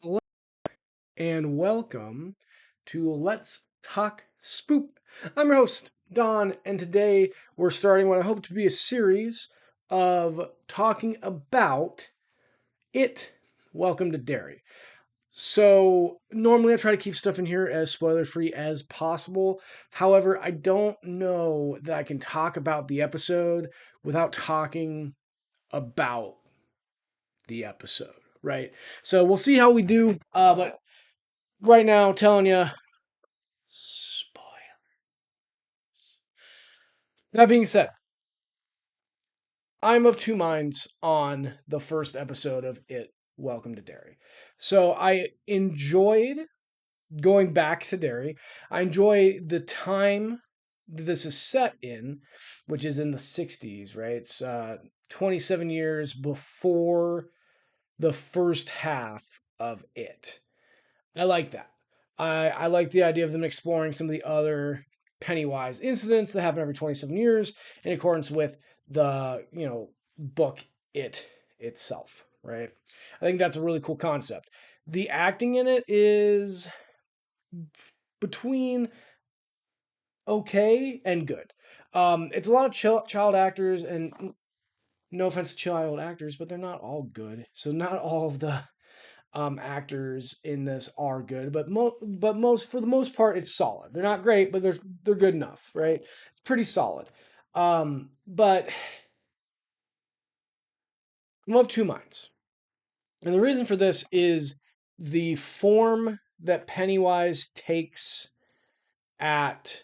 Hello and welcome to Let's Talk Spook. I'm your host, Don, and today we're starting what I hope to be a series of talking about It. Welcome to Derry. So, normally I try to keep stuff in here as spoiler free as possible. However, I don't know that I can talk about the episode without talking about the episode, right? So, we'll see how we do. But right now, telling you, spoil. That being said, I'm of two minds on the first episode of It. Welcome to Derry. So I enjoyed going back to Derry. I enjoy the time that this is set in, which is in the 60s, right? It's 27 years before the first half of It. I like that. I like the idea of them exploring some of the other Pennywise incidents that happen every 27 years in accordance with the, book It itself, right? I think that's a really cool concept. The acting in it is between okay and good. It's a lot of child actors, and no offense to child actors, but they're not all good. So not all of the actors in this are good, but most for the most part, it's solid. They're not great, but they're good enough, right? It's pretty solid. But I'm of two minds, and the reason for this is the form that Pennywise takes at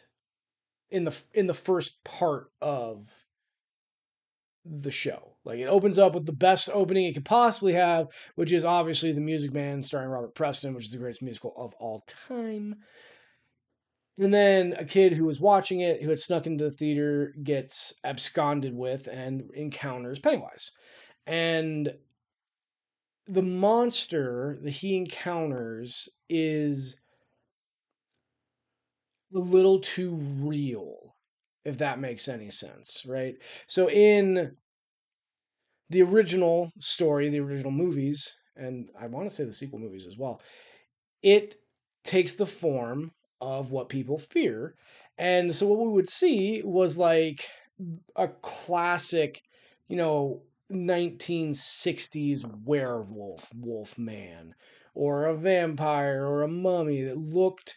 in the first part of the show. Like it opens up with the best opening it could possibly have, which is obviously The Music Man starring Robert Preston, which is the greatest musical of all time. And then a kid who was watching it, who had snuck into the theater, gets absconded with and encounters Pennywise. And the monster that he encounters is a little too real, if that makes any sense, right? So in the original story, the original movies, and I want to say the sequel movies as well, it takes the form of what people fear. And so what we would see was like a classic, you know, 1960s werewolf, wolf man, or a vampire or a mummy that looked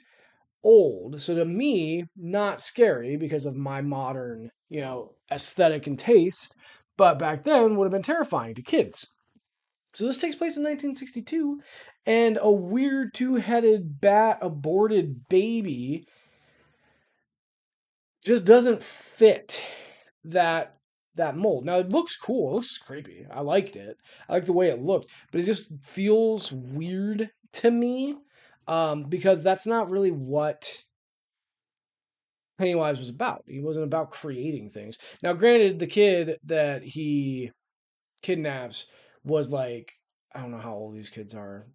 old. So to me, not scary because of my modern, aesthetic and taste, but back then would have been terrifying to kids. So this takes place in 1962, and a weird two-headed bat aborted baby just doesn't fit that that mold. Now it looks cool, it looks creepy. I liked it. I like the way it looked, but it just feels weird to me because that's not really what Pennywise was about. He wasn't about creating things. Now, granted, the kid that he kidnaps was like, I don't know how old these kids are,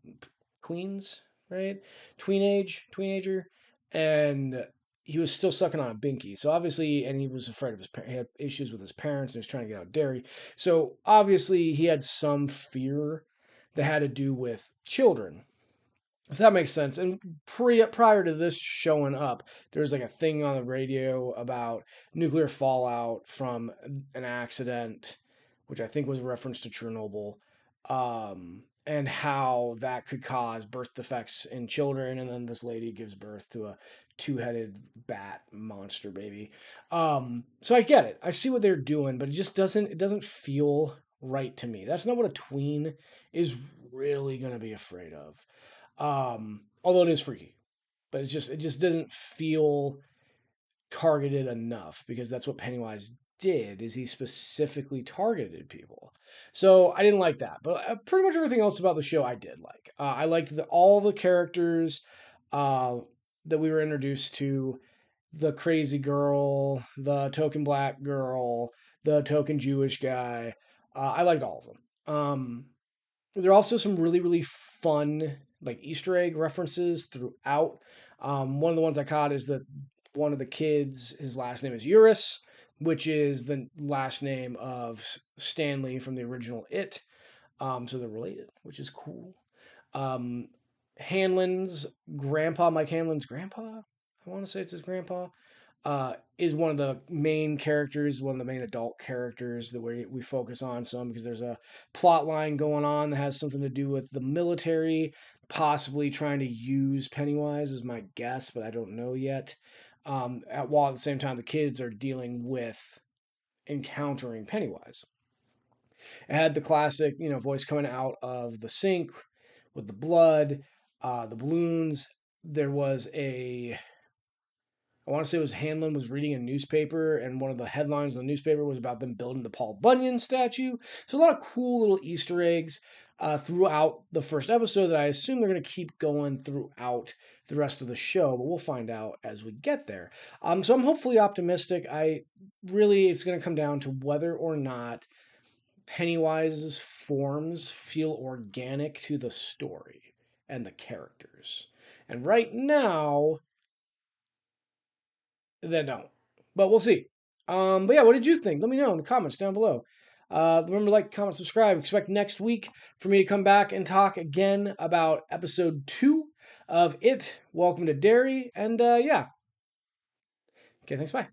tweens, right? Teenager, and he was still sucking on a binky. So obviously, and he was afraid of he had issues with his parents, and he was trying to get out of Derry. So obviously, he had some fear that had to do with children. So that makes sense. And prior to this showing up, there's like a thing on the radio about nuclear fallout from an accident, which I think was a reference to Chernobyl, and how that could cause birth defects in children. And then this lady gives birth to a two-headed bat monster baby. So I get it. I see what they're doing, but it doesn't feel right to me. That's not what a tween is really gonna be afraid of. Although it is freaky, but it just doesn't feel targeted enough because that's what Pennywise did is he specifically targeted people. So I didn't like that, but pretty much everything else about the show I did like. I liked all the characters uh, that we were introduced to: the crazy girl, the token black girl, the token Jewish guy. I liked all of them. There are also some really, really fun like Easter egg references throughout. One of the ones I caught is that one of the kids, his last name is Eurus, which is the last name of Stanley from the original It. So they're related, which is cool. Um, Hanlon's grandpa, Mike Hanlon's grandpa, I want to say it's his grandpa, is one of the main characters, one of the main adult characters that we focus on some because there's a plot line going on that has something to do with the military, possibly trying to use Pennywise is my guess, but I don't know yet. While at the same time the kids are dealing with encountering Pennywise. It had the classic, voice coming out of the sink with the blood, the balloons. There was I want to say it was Hanlon was reading a newspaper, and one of the headlines in the newspaper was about them building the Paul Bunyan statue. So a lot of cool little Easter eggs throughout the first episode that I assume they're going to keep going throughout the rest of the show, but we'll find out as we get there. So I'm hopefully optimistic. It's going to come down to whether or not Pennywise's forms feel organic to the story and the characters. And right now, they don't. But we'll see. But yeah, what did you think? Let me know in the comments down below. Remember to like, comment, subscribe. Expect next week for me to come back and talk again about episode 2 of It. Welcome to Derry. And yeah. Okay, thanks. Bye.